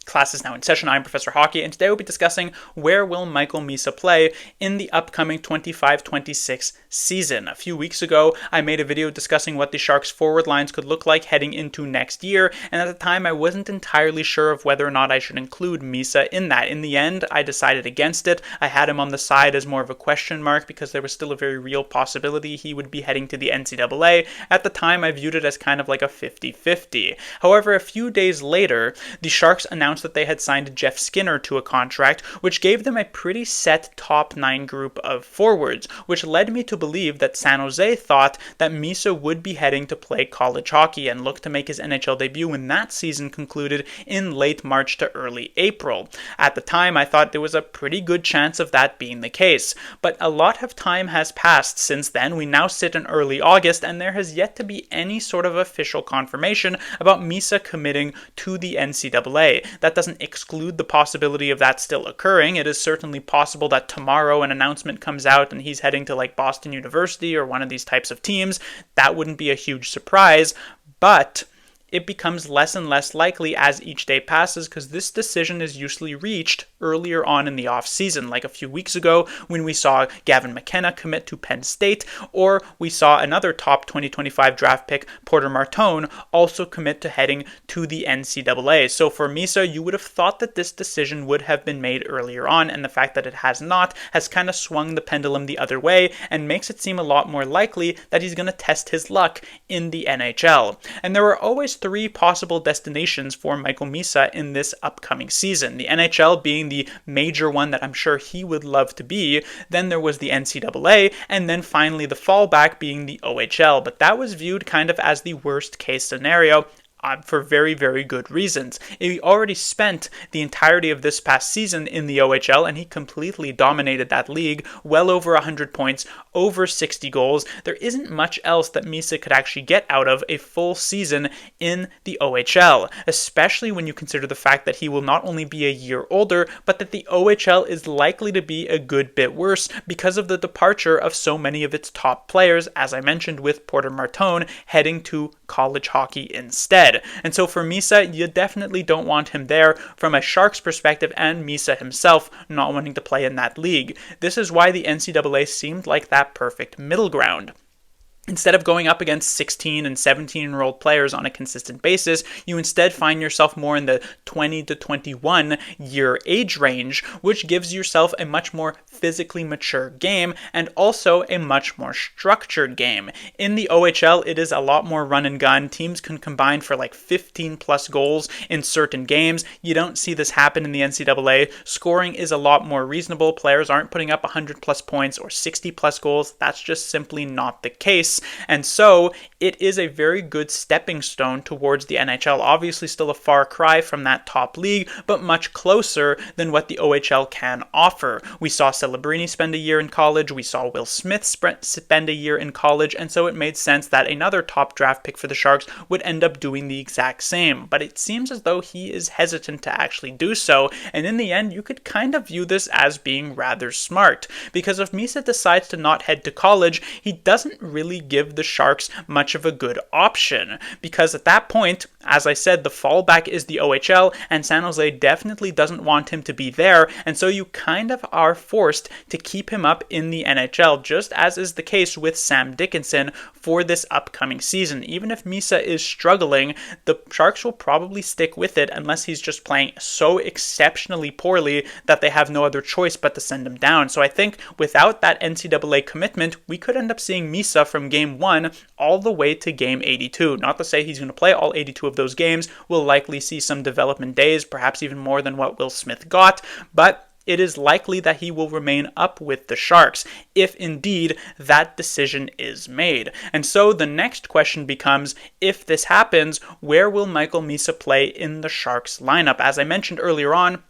Class is now in session. I'm Professor Hockey, and today we'll be discussing where will Michael Misa play in the upcoming 25-26 season. A few weeks ago, I made a video discussing what the Sharks' forward lines could look like heading into next year, and at the time I wasn't entirely sure of whether or not I should include Misa in that. In the end, I decided against it. I had him on the side as more of a question mark because there was still a very real possibility he would be heading to the NCAA. At the time, I viewed it as kind of like a 50-50. However, a few days later, the Sharks announced that they had signed Jeff Skinner to a contract, which gave them a pretty set top 9 group of forwards, which led me to believe that San Jose thought that Misa would be heading to play college hockey and look to make his NHL debut when that season concluded in late March to early April. At the time, I thought there was a pretty good chance of that being the case, but a lot of time has passed since then. We now sit in early August, and there has yet to be any sort of official confirmation about Misa committing to the NCAA. That doesn't exclude the possibility of that still occurring. It is certainly possible that tomorrow an announcement comes out and he's heading to like Boston University or one of these types of teams. That wouldn't be a huge surprise, but it becomes less and less likely as each day passes because this decision is usually reached earlier on in the off-season, like a few weeks ago when we saw Gavin McKenna commit to Penn State, or we saw another top 2025 draft pick, Porter Martone, also commit to heading to the NCAA. So for Misa, you would have thought that this decision would have been made earlier on, and the fact that it has not has kind of swung the pendulum the other way and makes it seem a lot more likely that he's going to test his luck in the NHL. And there are always 3 possible destinations for Michael Misa in this upcoming season. The NHL being the major one that I'm sure he would love to be, then there was the NCAA, and then finally the fallback being the OHL. But that was viewed kind of as the worst case scenario, for very, very good reasons. He already spent the entirety of this past season in the OHL, and he completely dominated that league, well over 100 points, over 60 goals. There isn't much else that Misa could actually get out of a full season in the OHL, especially when you consider the fact that he will not only be a year older, but that the OHL is likely to be a good bit worse because of the departure of so many of its top players, as I mentioned with Porter Martone heading to college hockey instead. And so for Misa, you definitely don't want him there from a Sharks perspective, and Misa himself not wanting to play in that league. This is why the NCAA seemed like that perfect middle ground. Instead of going up against 16 and 17-year-old players on a consistent basis, you instead find yourself more in the 20 to 21 year age range, which gives yourself a much more physically mature game and also a much more structured game. In the OHL, it is a lot more run and gun. Teams can combine for like 15 plus goals in certain games. You don't see this happen in the NCAA. Scoring is a lot more reasonable. Players aren't putting up 100 plus points or 60 plus goals. That's just simply not the case. And so it is a very good stepping stone towards the NHL. Obviously still a far cry from that top league, but much closer than what the OHL can offer. We saw Celebrini spend a year in college. We saw Will Smith spend a year in college. And so it made sense that another top draft pick for the Sharks would end up doing the exact same. But it seems as though he is hesitant to actually do so. And in the end, you could kind of view this as being rather smart. Because if Misa decides to not head to college, he doesn't really give the Sharks much of a good option, because at that point, as I said, the fallback is the OHL, and San Jose definitely doesn't want him to be there, and so you kind of are forced to keep him up in the NHL, just as is the case with Sam Dickinson for this upcoming season. Even if Misa is struggling, the Sharks will probably stick with it unless he's just playing so exceptionally poorly that they have no other choice but to send him down. So I think without that NCAA commitment, we could end up seeing Misa from game 1 all the way to game 82. Not to say he's going to play all 82 of those games. We'll likely see some development days, perhaps even more than what Will Smith got, but it is likely that he will remain up with the Sharks, if indeed that decision is made. And so the next question becomes, if this happens, where will Michael Misa play in the Sharks lineup? As I mentioned earlier on,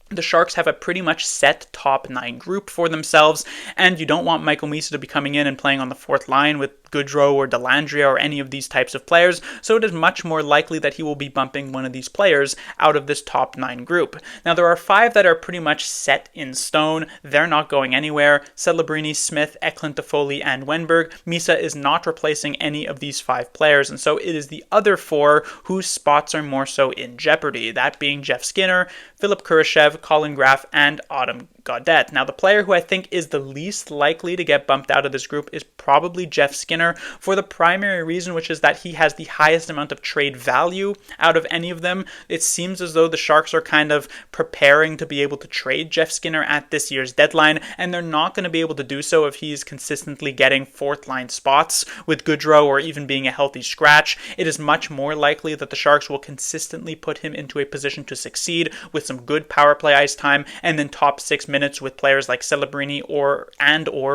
the Sharks have a pretty much set top 9 group for themselves, and you don't want Michael Misa to be coming in and playing on the 4th line with Goodrow or Dellandrea or any of these types of players, so it is much more likely that he will be bumping one of these players out of this top 9 group. Now, there are 5 that are pretty much set in stone. They're not going anywhere. Celebrini, Smith, Eklund, Toffoli, and Wenberg. Misa is not replacing any of these 5 players, and so it is the other 4 whose spots are more so in jeopardy, that being Jeff Skinner, Philipp Kurashev, Colin Graf, and Adam Gaudette. Now, the player who I think is the least likely to get bumped out of this group is probably Jeff Skinner, for the primary reason, which is that he has the highest amount of trade value out of any of them. It seems as though the Sharks are kind of preparing to be able to trade Jeff Skinner at this year's deadline, and they're not going to be able to do so if he's consistently getting 4th line spots with Goodrow or even being a healthy scratch. It is much more likely that the Sharks will consistently put him into a position to succeed with some good power play ice time and then top 6 minutes with players like Celebrini or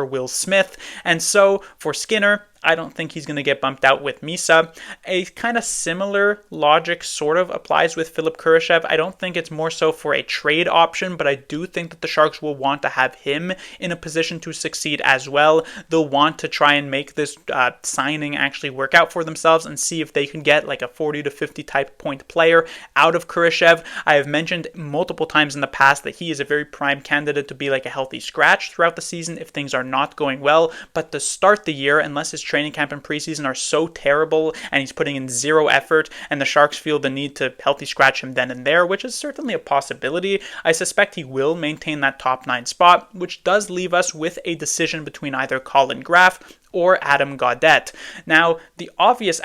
Will Smith. And so for Skinner, I don't think he's going to get bumped out with Misa. A kind of similar logic sort of applies with Philipp Kurashev. I don't think it's more so for a trade option, but I do think that the Sharks will want to have him in a position to succeed as well. They'll want to try and make this signing actually work out for themselves and see if they can get like a 40 to 50 type point player out of Kurashev. I have mentioned multiple times in the past that he is a very prime candidate to be like a healthy scratch throughout the season if things are not going well, but to start the year, unless his training camp and preseason are so terrible and he's putting in 0 effort and the Sharks feel the need to healthy scratch him then and there, which is certainly a possibility, I suspect he will maintain that top 9 spot, which does leave us with a decision between either Colin Graf or Adam Gaudette. Now, the obvious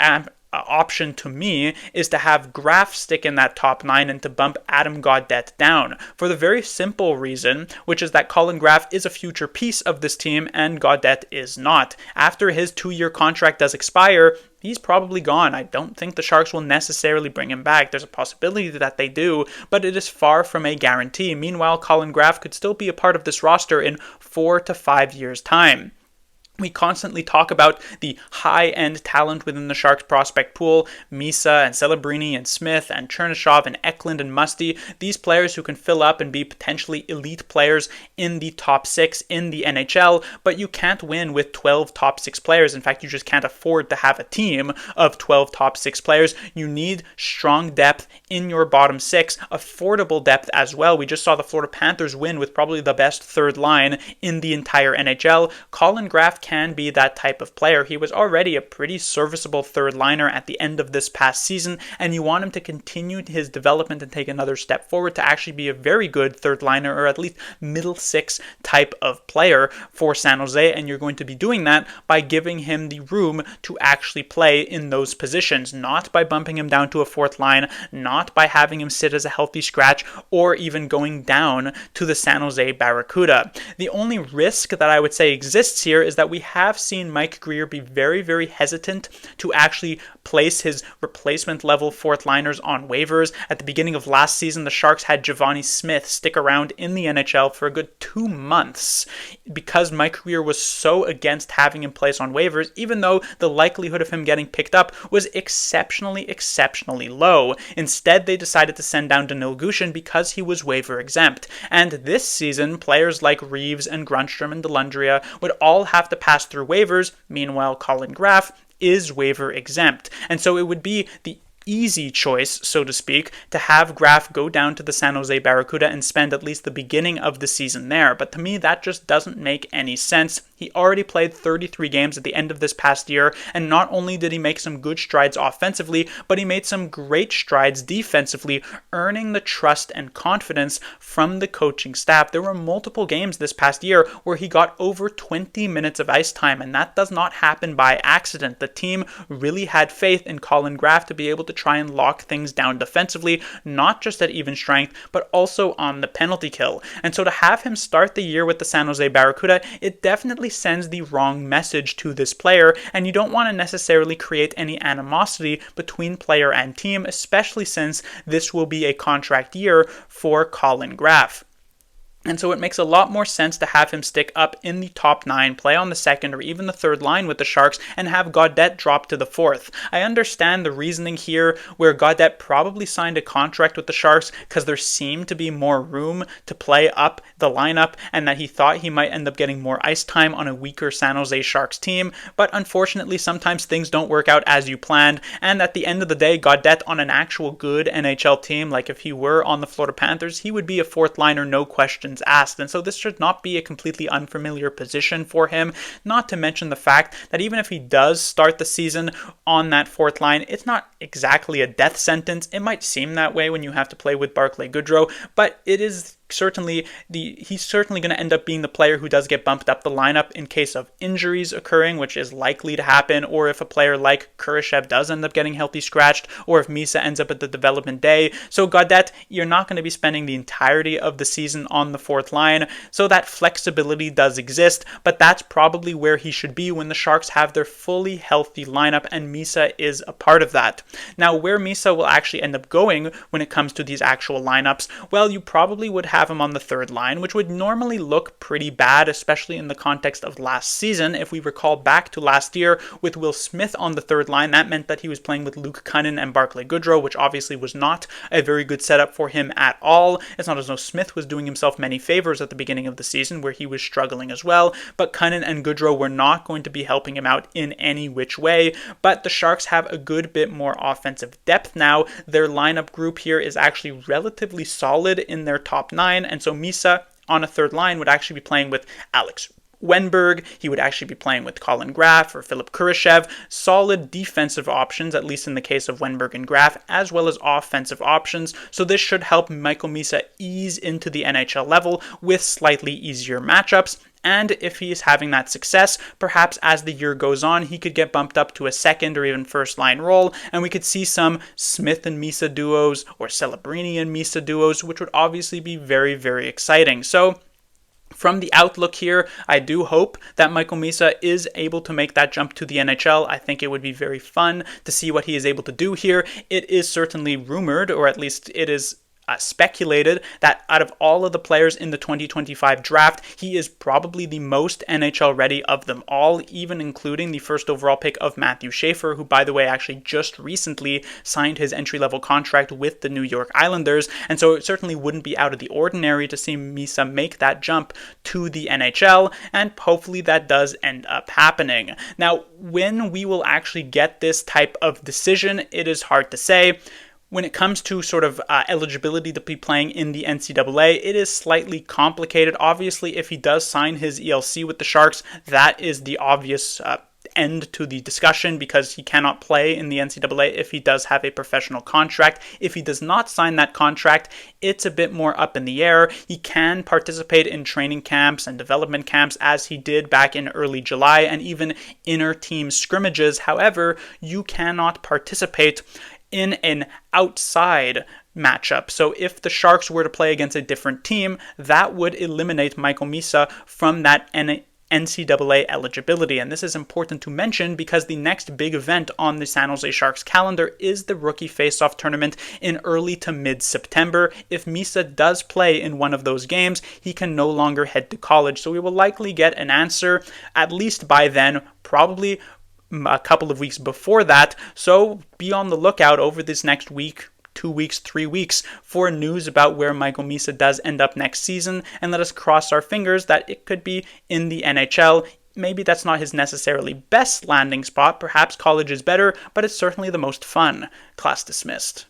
option to me is to have Graf stick in that top 9 and to bump Adam Gaudette down, for the very simple reason, which is that Colin Graf is a future piece of this team and Gaudette is not. After his 2-year contract does expire, he's probably gone. I don't think the Sharks will necessarily bring him back. There's a possibility that they do, but it is far from a guarantee. Meanwhile, Colin Graf could still be a part of this roster in 4 to 5 years' time. We constantly talk about the high-end talent within the Sharks prospect pool, Misa and Celebrini and Smith and Chernyshov and Eklund and Musty, these players who can fill up and be potentially elite players in the top 6 in the NHL, but you can't win with 12 top 6 players. In fact, you just can't afford to have a team of 12 top 6 players. You need strong depth in your bottom 6, affordable depth as well. We just saw the Florida Panthers win with probably the best 3rd line in the entire NHL. Colin Graf can be that type of player. He was already a pretty serviceable 3rd liner at the end of this past season, and you want him to continue his development and take another step forward to actually be a very good 3rd liner, or at least middle 6 type of player for San Jose, and you're going to be doing that by giving him the room to actually play in those positions, not by bumping him down to a 4th line, not by having him sit as a healthy scratch, or even going down to the San Jose Barracuda. The only risk that I would say exists here is that we have seen Mike Grier be very, very hesitant to actually place his replacement level 4th liners on waivers. At the beginning of last season, the Sharks had Giovanni Smith stick around in the NHL for a good 2 months because Mike Grier was so against having him placed on waivers, even though the likelihood of him getting picked up was exceptionally low. Instead, they decided to send down Danil Gushin because he was waiver exempt. And this season, players like Reeves and Grundstrom and Dellandrea would all have to pass through waivers. Meanwhile, Colin Graf is waiver exempt. And so it would be the easy choice, so to speak, to have Graf go down to the San Jose Barracuda and spend at least the beginning of the season there. But to me, that just doesn't make any sense. He already played 33 games at the end of this past year, and not only did he make some good strides offensively, but he made some great strides defensively, earning the trust and confidence from the coaching staff. There were multiple games this past year where he got over 20 minutes of ice time, and that does not happen by accident. The team really had faith in Colin Graf to be able to try and lock things down defensively, not just at even strength, but also on the penalty kill. And so to have him start the year with the San Jose Barracuda, it definitely sends the wrong message to this player, and you don't want to necessarily create any animosity between player and team, especially since this will be a contract year for Colin Graf. And so it makes a lot more sense to have him stick up in the top 9, play on the second or even the third line with the Sharks, and have Gaudette drop to the fourth. I understand the reasoning here where Gaudette probably signed a contract with the Sharks because there seemed to be more room to play up the lineup and that he thought he might end up getting more ice time on a weaker San Jose Sharks team. But unfortunately, sometimes things don't work out as you planned. And at the end of the day, Gaudette on an actual good NHL team, like if he were on the Florida Panthers, he would be a fourth liner, no questions asked. And so this should not be a completely unfamiliar position for him, not to mention the fact that even if he does start the season on that fourth line, it's not exactly a death sentence. It might seem that way when you have to play with Barclay Goodrow, but it is he's certainly going to end up being the player who does get bumped up the lineup in case of injuries occurring, which is likely to happen, or if a player like Kurashev does end up getting healthy scratched, or if Misa ends up at the development day. So Gaudette, you're not going to be spending the entirety of the season on the fourth line, so that flexibility does exist, but that's probably where he should be when the Sharks have their fully healthy lineup, and Misa is a part of that. Now, where Misa will actually end up going when it comes to these actual lineups, well, you probably would have him on the third line, which would normally look pretty bad, especially in the context of last season. If we recall back to last year with Will Smith on the third line, that meant that he was playing with Luke Kunin and Barclay Goodrow, which obviously was not a very good setup for him at all. It's not as though Smith was doing himself many favors at the beginning of the season, where he was struggling as well, but Kunin and Goodrow were not going to be helping him out in any which way. But the Sharks have a good bit more offensive depth now. Their lineup group here is actually relatively solid in their top 9, and so Misa on a third line would actually be playing with Alex Wenberg. He would actually be playing with Colin Graf or Philip Kurashev. Solid defensive options, at least in the case of Wenberg and Graf, as well as offensive options. So this should help Michael Misa ease into the NHL level with slightly easier matchups. And if he is having that success, perhaps as the year goes on, he could get bumped up to a second or even first line role, and we could see some Smith and Misa duos or Celebrini and Misa duos, which would obviously be very, very exciting. So from the outlook here, I do hope that Michael Misa is able to make that jump to the NHL. I think it would be very fun to see what he is able to do here. It is certainly rumored, or at least it is speculated, that out of all of the players in the 2025 draft, he is probably the most NHL ready of them all, even including the first overall pick of Matthew Schaefer, who, by the way, actually just recently signed his entry-level contract with the New York Islanders. And so it certainly wouldn't be out of the ordinary to see Misa make that jump to the NHL, and hopefully that does end up happening. Now, when we will actually get this type of decision, it is hard to say. When it comes to sort of eligibility to be playing in the NCAA, it is slightly complicated. Obviously, if he does sign his ELC with the Sharks, that is the obvious end to the discussion, because he cannot play in the NCAA if he does have a professional contract. If he does not sign that contract, it's a bit more up in the air. He can participate in training camps and development camps as he did back in early July, and even inner team scrimmages. However, you cannot participate in an outside matchup. So if the Sharks were to play against a different team, that would eliminate Michael Misa from that NCAA eligibility. And this is important to mention because the next big event on the San Jose Sharks calendar is the Rookie Faceoff Tournament in early to mid-September. If Misa does play in one of those games, he can no longer head to college. So we will likely get an answer, at least by then, probably a couple of weeks before that. So be on the lookout over this next week, 2 weeks, 3 weeks for news about where Michael Misa does end up next season, and let us cross our fingers that it could be in the NHL. Maybe that's not his necessarily best landing spot. Perhaps college is better, but it's certainly the most fun. Class dismissed.